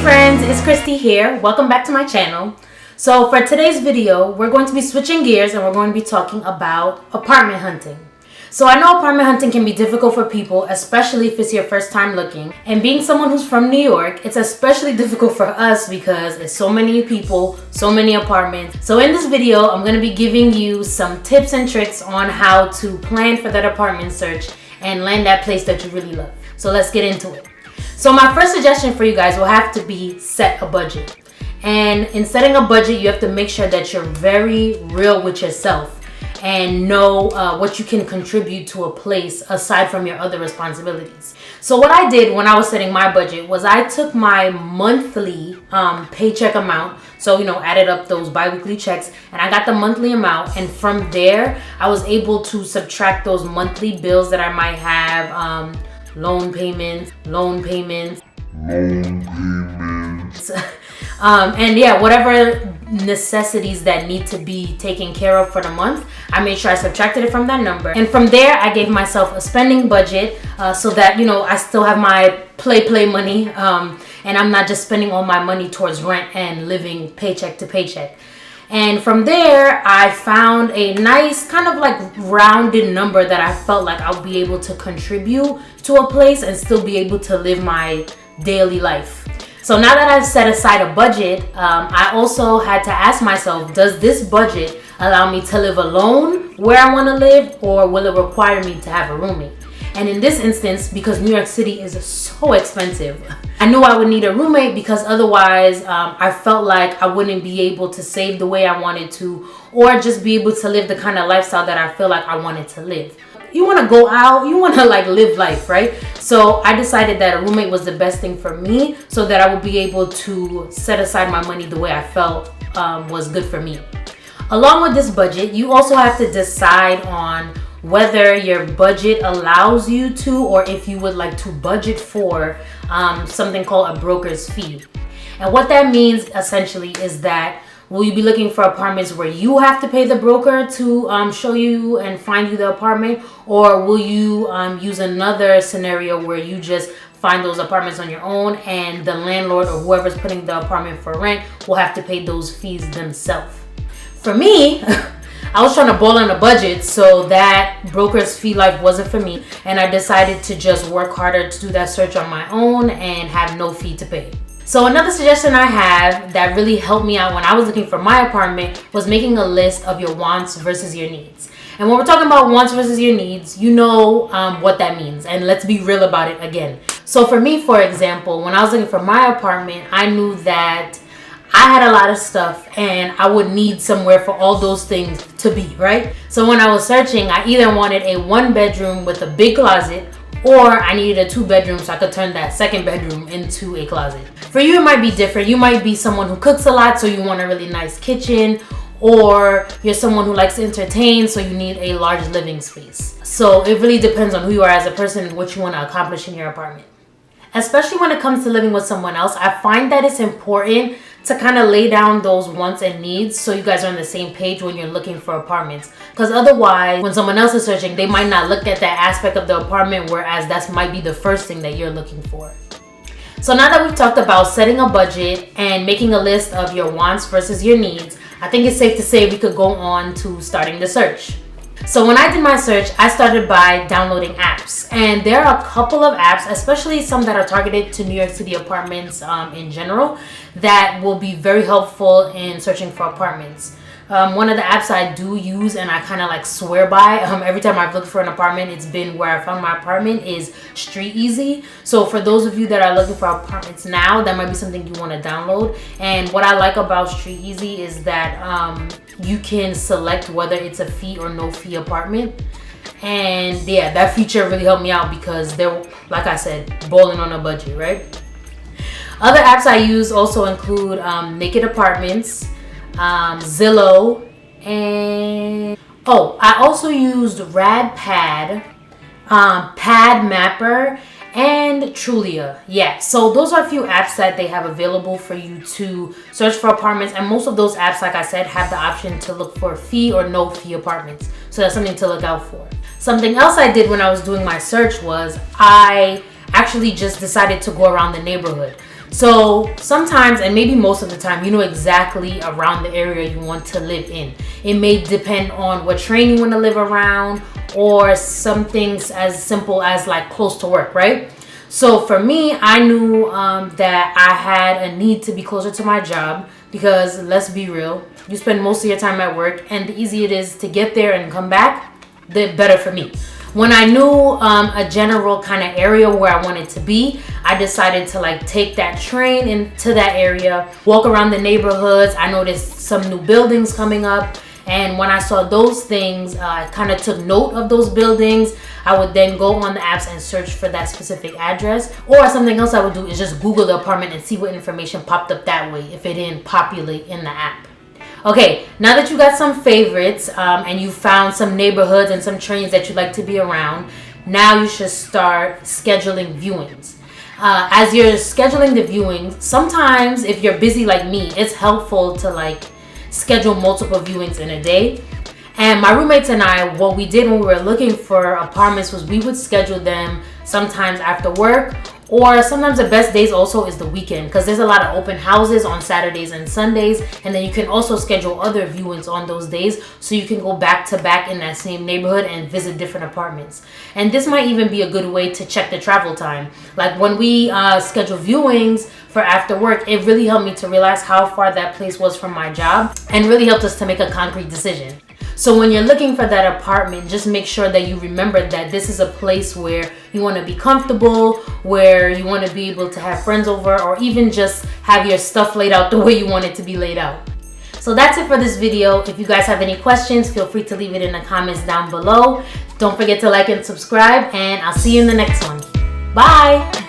friends, it's Christy here. Welcome back to my channel. So for today's video, we're going to be switching gears and we're going to be talking about apartment hunting. So I know apartment hunting can be difficult for people, especially if it's your first time looking. And being someone who's from New York, it's especially difficult for us because it's so many people, so many apartments. So in this video, I'm going to be giving you some tips and tricks on how to plan for that apartment search and land that place that you really love. So let's get into it. So my first suggestion for you guys will have to be set a budget. And in setting a budget, you have to make sure that you're very real with yourself and know what you can contribute to a place aside from your other responsibilities. So what I did when I was setting my budget was I took my monthly paycheck amount, so added up those bi-weekly checks, and I got the monthly amount, and from there I was able to subtract those monthly bills that I might have, loan payments, and yeah, whatever necessities that need to be taken care of for the month, I made sure I subtracted it from that number. And from there, I gave myself a spending budget so that, I still have my play money, and I'm not just spending all my money towards rent and living paycheck to paycheck. And from there, I found a nice kind of like rounded number that I felt like I'll be able to contribute to a place and still be able to live my daily life. So now that I've set aside a budget, I also had to ask myself, does this budget allow me to live alone where I want to live, or will it require me to have a roommate? And in this instance, because New York City is so expensive, I knew I would need a roommate because otherwise I felt like I wouldn't be able to save the way I wanted to, or just be able to live the kind of lifestyle that I feel like I wanted to live. You want to go out, you want to like live life, right? So I decided that a roommate was the best thing for me so that I would be able to set aside my money the way I felt was good for me. Along with this budget, you also have to decide on whether your budget allows you to, or if you would like to budget for something called a broker's fee. And what that means essentially is that will you be looking for apartments where you have to pay the broker to show you and find you the apartment, or will you use another scenario where you just find those apartments on your own and the landlord or whoever's putting the apartment for rent will have to pay those fees themselves? For me, I was trying to ball on a budget, so that broker's fee life wasn't for me, and I decided to just work harder to do that search on my own and have no fee to pay. So another suggestion I have that really helped me out when I was looking for my apartment was making a list of your wants versus your needs. And when we're talking about wants versus your needs, you know what that means, and let's be real about it again. So for me, for example, when I was looking for my apartment, I knew that I had a lot of stuff and I would need somewhere for all those things to be, right? So when I was searching, I either wanted a 1-bedroom with a big closet, or I needed a 2-bedroom so I could turn that 2nd bedroom into a closet. For you, it might be different. You might be someone who cooks a lot, so you want a really nice kitchen, or you're someone who likes to entertain, so you need a large living space. So it really depends on who you are as a person and what you want to accomplish in your apartment. Especially when it comes to living with someone else, I find that it's important to kind of lay down those wants and needs so you guys are on the same page when you're looking for apartments. Because otherwise, when someone else is searching, they might not look at that aspect of the apartment, whereas that might be the first thing that you're looking for. So now that we've talked about setting a budget and making a list of your wants versus your needs, I think it's safe to say we could go on to starting the search. So when I did my search, I started by downloading apps, and there are a couple of apps, especially some that are targeted to New York City apartments in general, that will be very helpful in searching for apartments. One of the apps I do use and I kind of like swear by every time I've looked for an apartment, it's been where I found my apartment, is Street Easy. So for those of you that are looking for apartments now, that might be something you want to download. And what I like about Street Easy is that you can select whether it's a fee or no fee apartment. And yeah, that feature really helped me out because they're, like I said, balling on a budget, right? Other apps I use also include Naked Apartments, Zillow, and I also used RadPad, Pad Mapper, and Trulia. Yeah, so those are a few apps that they have available for you to search for apartments, and most of those apps, like I said, have the option to look for fee or no fee apartments, so that's something to look out for. Something else I did when I was doing my search was I actually just decided to go around the neighborhood. So sometimes, and maybe most of the time, you know exactly around the area you want to live in. It may depend on what train you want to live around, or some things as simple as like close to work, right? So for me, I knew that I had a need to be closer to my job, because let's be real, you spend most of your time at work, and the easier it is to get there and come back, the better for me. When I knew a general kind of area where I wanted to be, I decided to like take that train into that area, walk around the neighborhoods. I noticed some new buildings coming up, and when I saw those things, I kind of took note of those buildings. I would then go on the apps and search for that specific address. Or something else I would do is just Google the apartment and see what information popped up that way if it didn't populate in the app. Okay, now that you got some favorites and you found some neighborhoods and some trains that you'd like to be around, now you should start scheduling viewings. As you're scheduling the viewings, sometimes if you're busy like me, it's helpful to like schedule multiple viewings in a day. And my roommates and I, what we did when we were looking for apartments was we would schedule them sometimes after work, or sometimes the best days also is the weekend, because there's a lot of open houses on Saturdays and Sundays, and then you can also schedule other viewings on those days, so you can go back to back in that same neighborhood and visit different apartments. And this might even be a good way to check the travel time. Like when we schedule viewings for after work, it really helped me to realize how far that place was from my job, and really helped us to make a concrete decision. So when you're looking for that apartment, just make sure that you remember that this is a place where you want to be comfortable, where you want to be able to have friends over, or even just have your stuff laid out the way you want it to be laid out. So that's it for this video. If you guys have any questions, feel free to leave it in the comments down below. Don't forget to like and subscribe, and I'll see you in the next one. Bye!